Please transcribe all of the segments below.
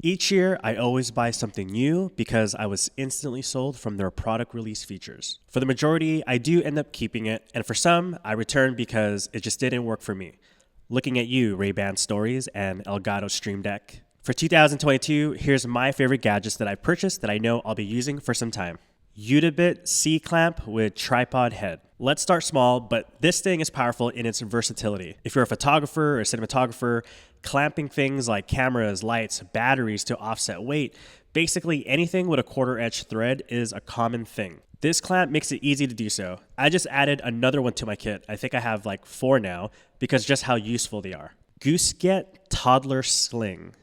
Each year, I always buy something new because I was instantly sold from their product release features. For the majority, I do end up keeping it, and for some, I return because it just didn't work for me. Looking at you, Ray-Ban Stories and Elgato Stream Deck. For 2022, here's my favorite gadgets that I purchased that I know I'll be using for some time. Utebit C-clamp with tripod head. Let's start small, but this thing is powerful in its versatility. If you're a photographer or cinematographer, clamping things like cameras, lights, batteries to offset weight, basically anything with a quarter-edge thread is a common thing. This clamp makes it easy to do so. I just added another one to my kit. I think I have like 4 now because just how useful they are. Gooseket Toddler Sling.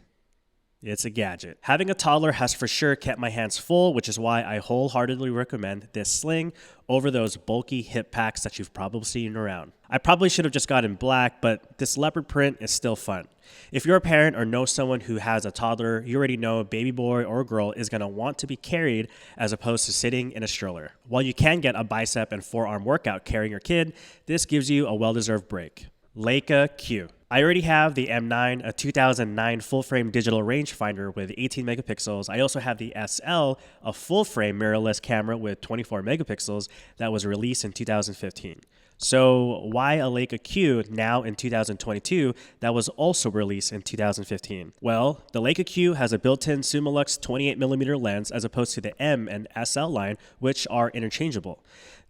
It's a gadget. Having a toddler has for sure kept my hands full, which is why I wholeheartedly recommend this sling over those bulky hip packs that you've probably seen around. I probably should have just gotten black, but this leopard print is still fun. If you're a parent or know someone who has a toddler, you already know a baby boy or girl is going to want to be carried as opposed to sitting in a stroller. While you can get a bicep and forearm workout carrying your kid, this gives you a well-deserved break. Leica Q. I already have the M9, a 2009 full-frame digital rangefinder with 18 megapixels. I also have the SL, a full-frame mirrorless camera with 24 megapixels that was released in 2015. So why a Leica Q now in 2022 that was also released in 2015? Well, the Leica Q has a built-in Summilux 28mm lens as opposed to the M and SL line, which are interchangeable.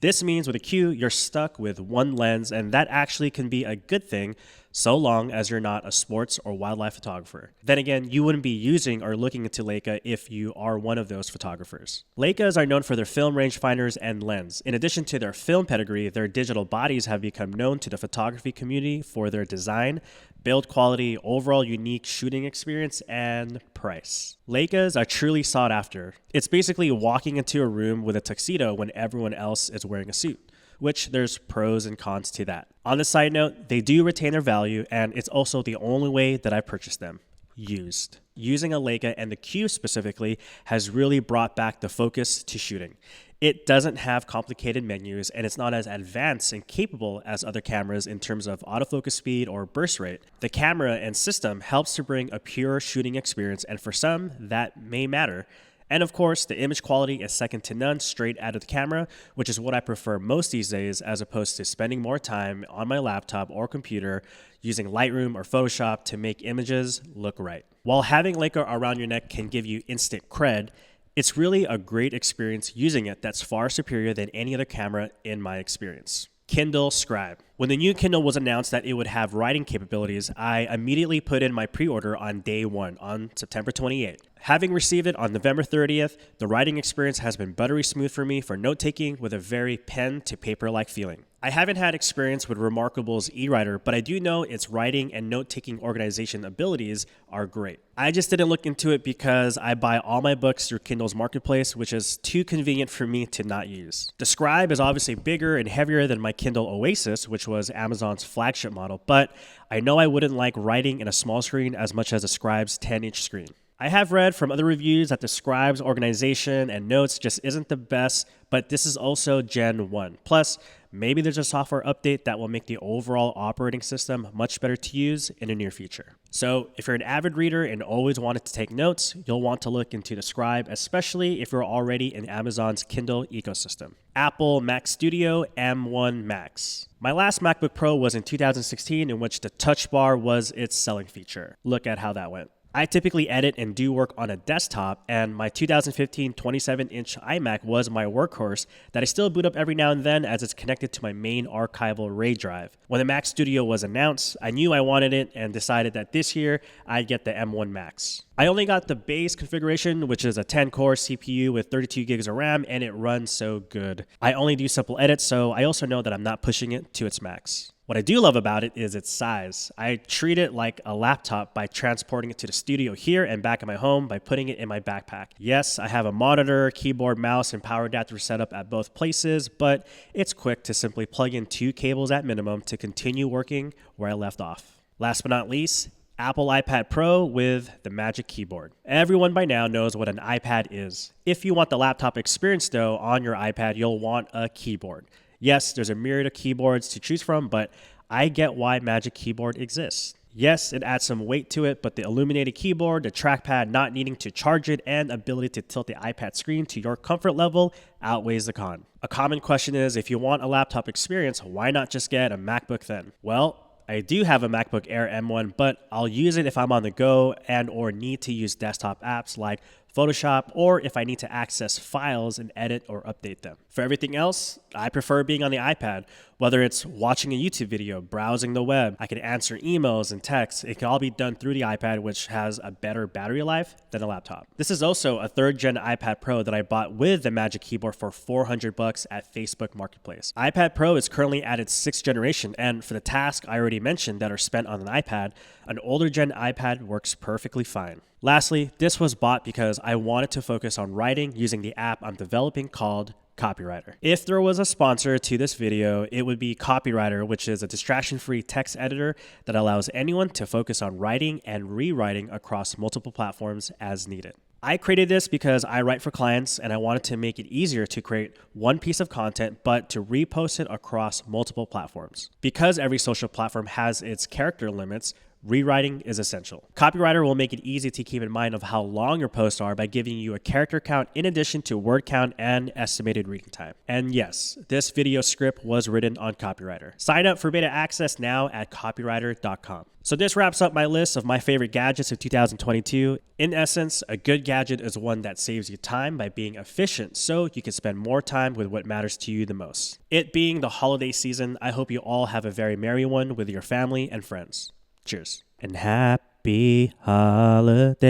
This means with a Q, you're stuck with one lens, and that actually can be a good thing so long as you're not a sports or wildlife photographer. Then again, you wouldn't be using or looking into Leica if you are one of those photographers. Leicas are known for their film rangefinders and lens. In addition to their film pedigree, their digital bodies have become known to the photography community for their design, build quality, overall unique shooting experience, and price. Leicas are truly sought after. It's basically walking into a room with a tuxedo when everyone else is wearing a suit, which there's pros and cons to that. On the side note, they do retain their value, and it's also the only way that I purchased them, used. Using a Leica and the Q specifically has really brought back the focus to shooting. It doesn't have complicated menus, and it's not as advanced and capable as other cameras in terms of autofocus speed or burst rate. The camera and system helps to bring a pure shooting experience, and for some, that may matter. And of course, the image quality is second to none straight out of the camera, which is what I prefer most these days as opposed to spending more time on my laptop or computer using Lightroom or Photoshop to make images look right. While having Leica around your neck can give you instant cred, it's really a great experience using it that's far superior than any other camera in my experience. Kindle Scribe. When the new Kindle was announced that it would have writing capabilities, I immediately put in my pre-order on day 1 on September 28th. Having received it on November 30th, the writing experience has been buttery smooth for me for note-taking with a very pen-to-paper-like feeling. I haven't had experience with Remarkable's e-writer, but I do know its writing and note-taking organization abilities are great. I just didn't look into it because I buy all my books through Kindle's marketplace, which is too convenient for me to not use. The Scribe is obviously bigger and heavier than my Kindle Oasis, which was Amazon's flagship model, but I know I wouldn't like writing in a small screen as much as the Scribe's 10-inch screen. I have read from other reviews that the Scribe's organization and notes just isn't the best, but this is also Gen 1. Plus, maybe there's a software update that will make the overall operating system much better to use in the near future. So if you're an avid reader and always wanted to take notes, you'll want to look into the Scribe, especially if you're already in Amazon's Kindle ecosystem. Apple Mac Studio M1 Max. My last MacBook Pro was in 2016, in which the touch bar was its selling feature. Look at how that went. I typically edit and do work on a desktop, and my 2015 27-inch iMac was my workhorse that I still boot up every now and then as it's connected to my main archival RAID drive. When the Mac Studio was announced, I knew I wanted it and decided that this year I'd get the M1 Max. I only got the base configuration, which is a 10-core CPU with 32 gigs of RAM, and it runs so good. I only do simple edits, so I also know that I'm not pushing it to its max. What I do love about it is its size. I treat it like a laptop by transporting it to the studio here and back at my home by putting it in my backpack. Yes, I have a monitor, keyboard, mouse, and power adapter set up at both places, but it's quick to simply plug in 2 cables at minimum to continue working where I left off. Last but not least, Apple iPad Pro with the Magic Keyboard. Everyone by now knows what an iPad is. If you want the laptop experience though on your iPad, you'll want a keyboard. Yes, there's a myriad of keyboards to choose from, but I get why Magic Keyboard exists. Yes, it adds some weight to it, but the illuminated keyboard, the trackpad not needing to charge it, and ability to tilt the iPad screen to your comfort level outweighs the con. A common question is, if you want a laptop experience, why not just get a MacBook then? Well, I do have a MacBook Air M1, but I'll use it if I'm on the go and or need to use desktop apps like Photoshop, or if I need to access files and edit or update them. For everything else, I prefer being on the iPad. Whether it's watching a YouTube video, browsing the web, I can answer emails and texts. It can all be done through the iPad, which has a better battery life than a laptop. This is also a 3rd gen iPad Pro that I bought with the Magic Keyboard for $400 at Facebook Marketplace. iPad Pro is currently at its 6th generation, and for the tasks I already mentioned that are spent on an iPad, an older gen iPad works perfectly fine. Lastly, this was bought because I wanted to focus on writing using the app I'm developing called Copywriter. If there was a sponsor to this video, it would be Copywriter, which is a distraction-free text editor that allows anyone to focus on writing and rewriting across multiple platforms as needed. I created this because I write for clients and I wanted to make it easier to create one piece of content, but to repost it across multiple platforms. Because every social platform has its character limits, rewriting is essential. Copywriter will make it easy to keep in mind of how long your posts are by giving you a character count in addition to word count and estimated reading time. And yes, this video script was written on Copywriter. Sign up for beta access now at copywriter.com. So this wraps up my list of my favorite gadgets of 2022. In essence, a good gadget is one that saves you time by being efficient so you can spend more time with what matters to you the most. It being the holiday season, I hope you all have a very merry one with your family and friends. Cheers. And happy holiday.